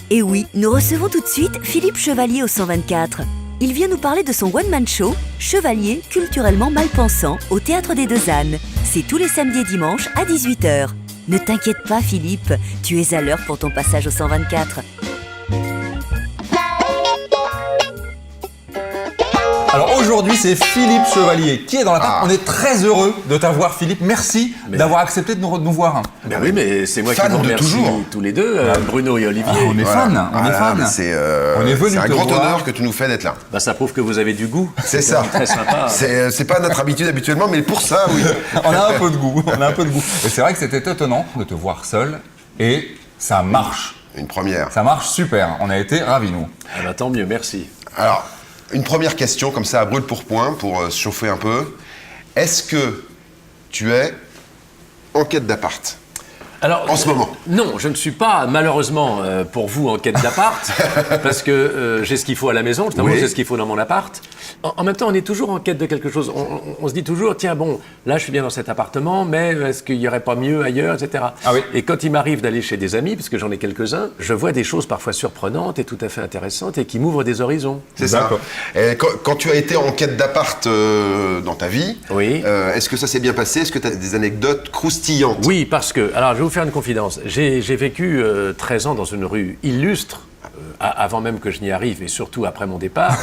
Et oui, nous recevons tout de suite Philippe Chevalier au 124. Il vient nous parler de son one-man show, Chevalier culturellement malpensant, au Théâtre des Deux Ânes. C'est tous les samedis et dimanches à 18h. Ne t'inquiète pas Philippe, tu es à l'heure pour ton passage au 124. Alors aujourd'hui, c'est Philippe Chevalier qui est dans la table. On est très heureux de t'avoir, Philippe. Merci d'avoir accepté de nous voir. Ben oui, mais c'est moi qui vous remercie tous les deux, Bruno et Olivier. On est fans, on est fans. C'est un grand honneur que tu nous fais d'être là. Ben, ça prouve que vous avez du goût. C'est ça. Très sympa. C'est pas notre habitude habituellement, mais pour ça, oui. On a un peu de goût, Et c'est vrai que c'était étonnant de te voir seul et ça marche. Une première. Ça marche super. On a été ravis, nous. Ah ben, tant mieux, merci. Alors, une première question, comme ça, à brûle pour point, pour se chauffer un peu. Est-ce que tu es en quête d'appart Alors, en ce moment? Non, je ne suis pas, malheureusement, pour vous, en quête d'appart, parce que j'ai ce qu'il faut à la maison, justement, j'ai ce qu'il faut dans mon appart. En même temps, on est toujours en quête de quelque chose. On se dit toujours, tiens, bon, là, je suis bien dans cet appartement, mais est-ce qu'il n'y aurait pas mieux ailleurs, etc. Ah oui. Et quand il m'arrive d'aller chez des amis, parce que j'en ai quelques-uns, je vois des choses parfois surprenantes et tout à fait intéressantes et qui m'ouvrent des horizons. C'est ça. Et quand tu as été en quête d'appart dans ta vie, est-ce que ça s'est bien passé? Est-ce que tu as des anecdotes croustillantes? Oui, parce que, alors je vais vous faire une confidence. J'ai vécu 13 ans dans une rue illustre, avant même que je n'y arrive, et surtout après mon départ.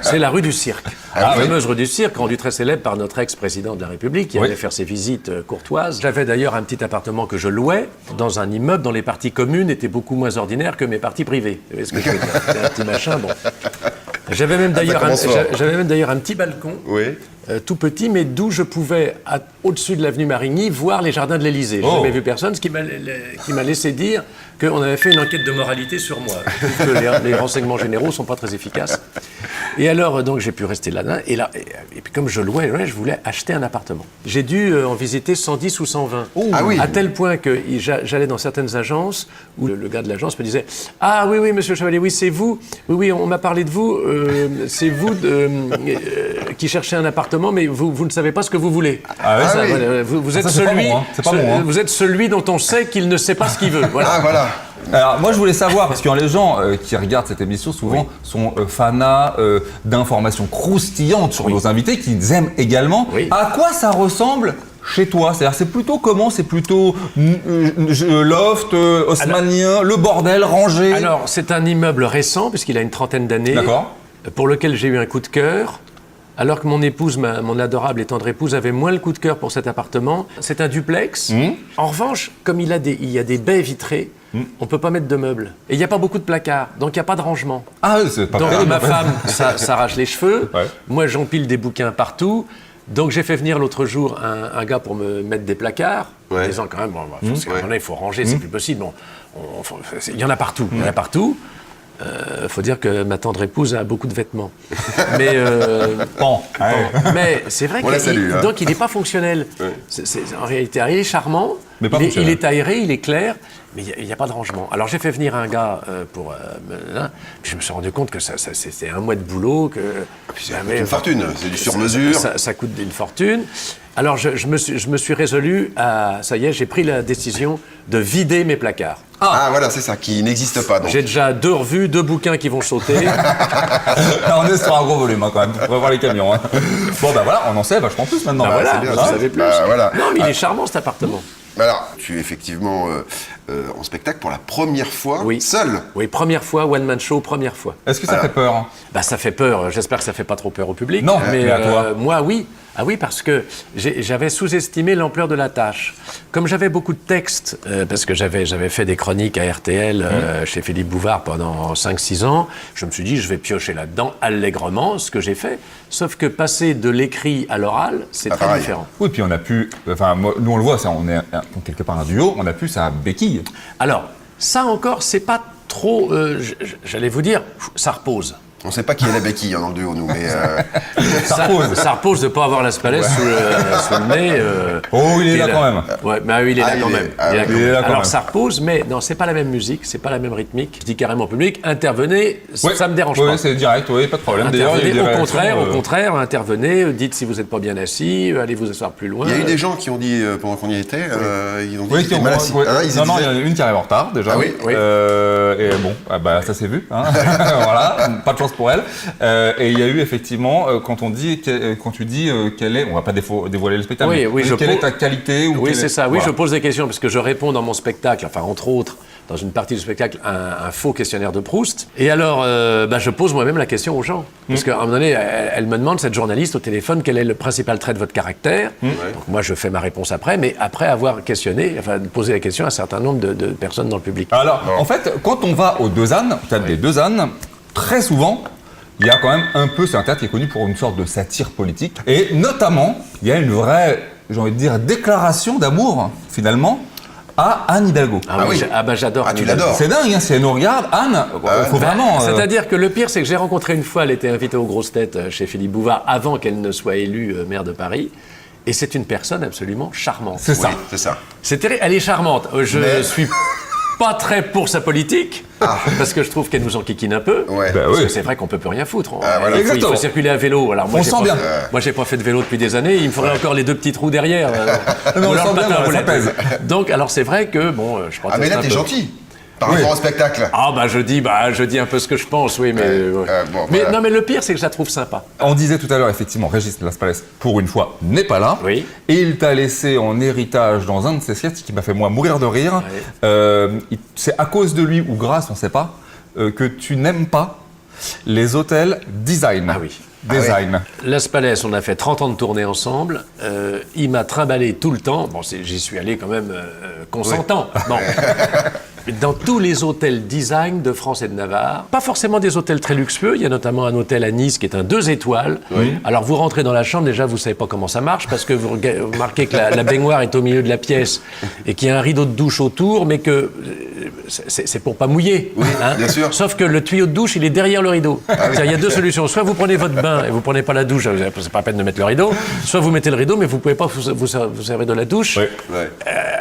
C'est la rue du Cirque. La fameuse rue du Cirque, rendue très célèbre par notre ex-président de la République, qui allait faire ses visites courtoises. J'avais d'ailleurs un petit appartement que je louais dans un immeuble dont les parties communes étaient beaucoup moins ordinaires que mes parties privées. Vous voyez ce que je veux dire? C'était un petit machin, bon. J'avais même d'ailleurs un petit balcon, tout petit, mais d'où je pouvais, au-dessus de l'avenue Marigny, voir les jardins de l'Élysée. Je n'avais vu personne, ce qui m'a laissé dire qu'on avait fait une enquête de moralité sur moi, que les renseignements généraux ne sont pas très efficaces. Et alors, donc, j'ai pu rester là-dedans. Et puis, comme je louais, je voulais acheter un appartement. J'ai dû en visiter 110 ou 120. À tel point que j'allais dans certaines agences où le gars de l'agence me disait « Ah oui, monsieur Chevalier, oui, c'est vous. Oui, on m'a parlé de vous. C'est vous qui cherchez un appartement, mais vous ne savez pas ce que vous voulez. Vous êtes vous êtes celui dont on sait qu'il ne sait pas ce qu'il veut. » Voilà. Alors moi je voulais savoir, parce que les gens qui regardent cette émission souvent sont fanas d'informations croustillantes sur nos invités, qu'ils aiment également. À quoi ça ressemble chez toi? C'est-à-dire c'est plutôt comment? C'est plutôt loft, haussmannien, le bordel, rangé? Alors c'est un immeuble récent, puisqu'il a une trentaine d'années, pour lequel j'ai eu un coup de cœur. Alors que mon épouse, mon adorable et tendre épouse, avait moins le coup de cœur pour cet appartement. C'est un duplex. En revanche, comme il y a des baies vitrées, on ne peut pas mettre de meubles. Et il n'y a pas beaucoup de placards, donc il n'y a pas de rangement. C'est pas donc terrible, ma femme s'arrache les cheveux, moi j'empile des bouquins partout. Donc j'ai fait venir l'autre jour un gars pour me mettre des placards, en disant quand même, il faut ranger, c'est plus possible. Il y en a partout, faut dire que ma tendre épouse a beaucoup de vêtements. Mais, mais c'est vrai qu'il n'est pas fonctionnel. En réalité, il est charmant, il est aéré, il est clair, mais il n'y a pas de rangement. Alors j'ai fait venir un gars puis je me suis rendu compte que c'était un mois de boulot. C'est une fortune, c'est du sur-mesure. Ça coûte une fortune. Alors je me suis résolu ça y est, j'ai pris la décision de vider mes placards. Voilà, c'est ça, qui n'existe pas. J'ai déjà 2 revues, 2 bouquins qui vont sauter. On est sur un gros volume quand même, pour voir les camions. Bon voilà, on en sait vachement plus maintenant. C'est bien, vous savez plus. Non, mais il est charmant cet appartement. Alors, tu es effectivement en spectacle pour la première fois, seul. Oui, première fois, one-man show, première fois. Est-ce que ça fait peur? Ça fait peur, j'espère que ça fait pas trop peur au public. Non, mais à toi. Moi, oui. Ah oui, parce que j'avais sous-estimé l'ampleur de la tâche. Comme j'avais beaucoup de textes, parce que j'avais fait des chroniques à RTL chez Philippe Bouvard pendant 5-6 ans, je me suis dit, je vais piocher là-dedans allègrement, ce que j'ai fait. Sauf que passer de l'écrit à l'oral, c'est très différent. Oui, puis on a pu... nous on le voit, on est quelque part un duo, on a pu ça béquille. Alors, ça encore, c'est pas trop... j'allais vous dire, ça repose. On sait pas qui est la béquille dans le duo, nous, mais... Ça repose de ne pas avoir la Spalès sous le nez. Oh, il est là quand même. Ouais, mais oui, il est là quand même. Il est là quand Alors même. ça repose, mais non, c'est pas la même musique, c'est pas la même rythmique. Je dis carrément au public, intervenez, ça me dérange pas. Oui, c'est direct, oui, pas de problème. D'ailleurs, il y a des réactions, au contraire, intervenez, dites si vous n'êtes pas bien assis, allez vous asseoir plus loin. Il y a eu des gens qui ont dit, pendant qu'on y était, ils ont dit Oui, qu'ils étaient mal assis. Hein, ils non, il y disaient- en a une qui arrive en retard déjà. Ah oui, oui. Et bon, ça s'est vu. Hein. Voilà, pas de chance pour elle. Et il y a eu effectivement, quand tu dis quelle est, on va pas dévoiler le spectacle, Oui, mais je quelle est pose- ta qualité ou Oui, quelle c'est est- ça. Oui, voilà. je pose des questions parce que je réponds dans mon spectacle, enfin, entre autres, dans une partie du spectacle, un faux questionnaire de Proust. Et alors, je pose moi-même la question aux gens. Parce qu'à un moment donné, elle me demande, cette journaliste au téléphone, quel est le principal trait de votre caractère. Donc moi, je fais ma réponse après, mais après avoir questionné, enfin, posé la question à un certain nombre de personnes dans le public. Alors, en fait, quand on va aux Deux Ânes, au théâtre des Deux Ânes, très souvent, il y a quand même un peu, c'est un théâtre qui est connu pour une sorte de satire politique. Et notamment, il y a une vraie, j'ai envie de dire, déclaration d'amour, finalement, à Anne Hidalgo. Ah oui, j'adore. Ah, Anne tu Hidalgo. l'adores. C'est dingue, hein, si elle nous regarde, Anne, faut vraiment... C'est-à-dire que le pire, c'est que j'ai rencontré une fois, elle était invitée aux grosses têtes chez Philippe Bouvard avant qu'elle ne soit élue maire de Paris. Et c'est une personne absolument charmante. C'est ça. Oui, c'est ça. C'est terrible, elle est charmante. Je Mais- suis pas très pour sa politique, parce que je trouve qu'elle nous enquiquine un peu. Ouais. Bah Parce oui. que c'est vrai qu'on peut plus rien foutre. voilà. Il faut Exactement. circuler à vélo. Alors moi, On j'ai sent pas- bien. Moi, j'ai pas fait de vélo depuis des années. Il me faudrait encore les 2 petits trous derrière. Mais on Ou le alors sent bien, patin à voilà, ça roulettes. Donc, alors c'est vrai que bon, je proteste Ah, mais là, un t'es peu. gentil. Par Oui. rapport au spectacle. Ah je dis un peu ce que je pense, oui, mais bon, mais voilà. non, mais le pire, c'est que je la trouve sympa. On disait tout à l'heure, effectivement, Régis Laspalès, pour une fois, n'est pas là. Oui. Et il t'a laissé en héritage dans un de ses sketchs qui m'a fait, moi, mourir de rire. C'est à cause de lui, ou grâce, on ne sait pas, que tu n'aimes pas les hôtels design. Ah oui. Design. Las Palais, on a fait 30 ans de tournée ensemble. Il m'a trimballé tout le temps. Bon, j'y suis allé quand même consentant. Bon. Dans tous les hôtels design de France et de Navarre, pas forcément des hôtels très luxueux. Il y a notamment un hôtel à Nice qui est un 2 étoiles. Alors vous rentrez dans la chambre, déjà vous savez pas comment ça marche parce que vous remarquez que la baignoire est au milieu de la pièce et qu'il y a un rideau de douche autour, mais que c'est pour pas mouiller. Hein. bien sûr. Sauf que le tuyau de douche, il est derrière le rideau. C'est-à-dire, il y a 2 solutions. Soit vous prenez votre bain et vous prenez pas la douche, c'est pas la peine de mettre le rideau. Soit vous mettez le rideau, mais vous pouvez pas vous servir de la douche. Oui. Ouais.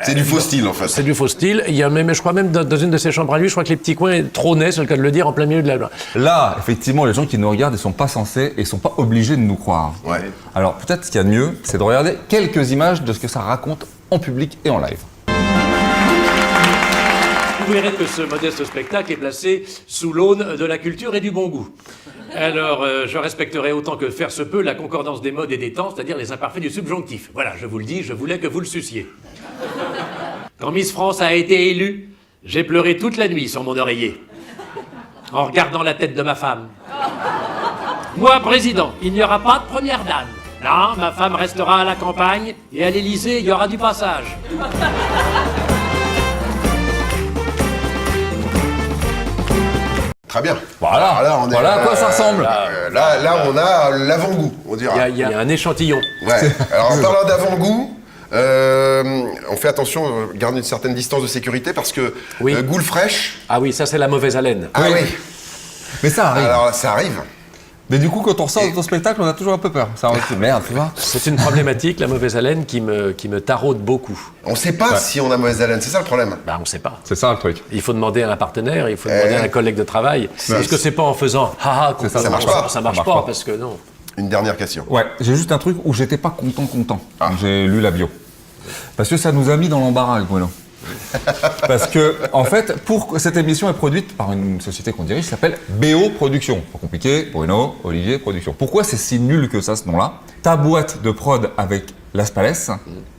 C'est du faux style, en fait. C'est du faux style. Il y a même, je crois même dans une de ses chambres à lui, je crois que les petits coins trônaient, c'est le cas de le dire, en plein milieu de la. Là, effectivement, les gens qui nous regardent, ils sont pas censés et sont pas obligés de nous croire. Ouais. Alors, peut-être ce qu'il y a de mieux, c'est de regarder quelques images de ce que ça raconte en public et en live. Vous verrez que ce modeste spectacle est placé sous l'aune de la culture et du bon goût. Alors, je respecterai autant que faire se peut la concordance des modes et des temps, c'est-à-dire les imparfaits du subjonctif. Voilà, je vous le dis, je voulais que vous le suciez. Quand Miss France a été élue, j'ai pleuré toute la nuit sur mon oreiller, en regardant la tête de ma femme. Moi, président, il n'y aura pas de première dame. Non, ma femme restera à la campagne, et à l'Élysée, il y aura du passage. Très bien. Voilà. Alors là, on est- Voilà à quoi ça ressemble. Là, on a l'avant-goût, on dira. Il y a un échantillon. Ouais. Alors, en parlant d'avant-goût, on fait attention, garder une certaine distance de sécurité parce que Oui. goule fraîche. Ah oui, ça c'est la mauvaise haleine. Ah oui. Mais ça arrive. Alors, ça arrive. Mais du coup, quand on sort de ton spectacle, on a toujours un peu peur. Ça, on se dit, merde, tu vois. C'est une problématique, la mauvaise haleine, qui me taraude beaucoup. On ne sait pas si on a mauvaise haleine, c'est ça le problème. Ben, on ne sait pas. C'est ça le truc. Il faut demander à un partenaire, il faut demander à un collègue de travail. Parce que c'est pas en faisant haha qu'on ça, peut- ça marche pas. Ça marche Ça marche pas, pas. parce que non. Une dernière question. Ouais, j'ai juste un truc où j'étais pas content quand j'ai lu la bio. Parce que ça nous a mis dans l'embarras, Bruno. Parce que, en fait, cette émission est produite par une société qu'on dirige qui s'appelle BO Productions. Pas compliqué, Bruno, Olivier Productions. Pourquoi c'est si nul que ça, ce nom-là? Ta boîte de prod avec Las Palès,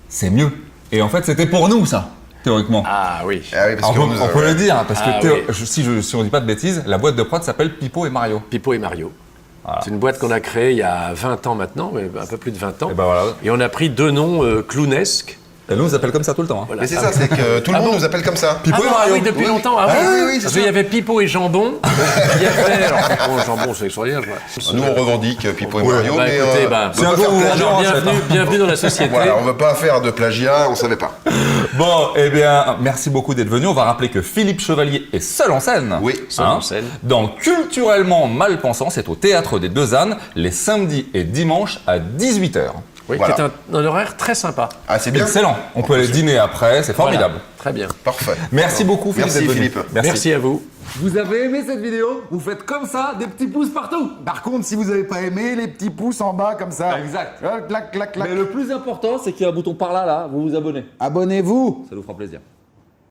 c'est mieux. Et en fait, c'était pour nous, ça, théoriquement. Ah oui. Ah oui, parce Alors, qu'on nous on peut le dire, parce que Ah oui. si on dit pas de bêtises, la boîte de prod s'appelle Pipo et Mario. Pipo et Mario. C'est une boîte qu'on a créée il y a 20 ans maintenant, mais un peu plus de 20 ans. Et ben voilà. Et on a pris 2 noms clownesques. Et nous, on nous appelle comme ça tout le temps. Hein. Voilà. Mais c'est ça, c'est que tout le monde nous appelle comme ça. Pipo et Ah Mario. oui, depuis Oui. longtemps. Ah, Ah oui, oui, oui, c'est parce ça. qu'il y avait Pipo et Jambon. Il y avait... Alors, Pipo et Jambon, c'est extraordinaire. Nous, on revendique Pipo et Ouais. Mario, Bah, mais écoutez, on bah, c'est un va jour pas où faire on plagiat. verra. bienvenue dans la société. Voilà, on ne veut pas faire de plagiat, on savait pas. Bon, eh bien, merci beaucoup d'être venu. On va rappeler que Philippe Chevalier est seul en scène. Oui, seul en scène. Dans Culturellement Malpensant, c'est au Théâtre des Deux Ânes, les samedis et dimanches à 18h. Oui, Voilà. qui est un horaire très sympa. Ah, c'est bien. Excellent. On peut aller dîner après, c'est formidable. Voilà. Très bien. Parfait. Merci beaucoup Philippe Merci, d'être venu. Philippe. Merci à vous. Vous avez aimé cette vidéo? Vous faites comme ça, des petits pouces partout. Par contre, si vous n'avez pas aimé, les petits pouces en bas comme ça. Exact. Clac, clac, clac. Mais le plus important, c'est qu'il y a un bouton par là, vous vous abonnez. Abonnez-vous. Ça nous fera plaisir.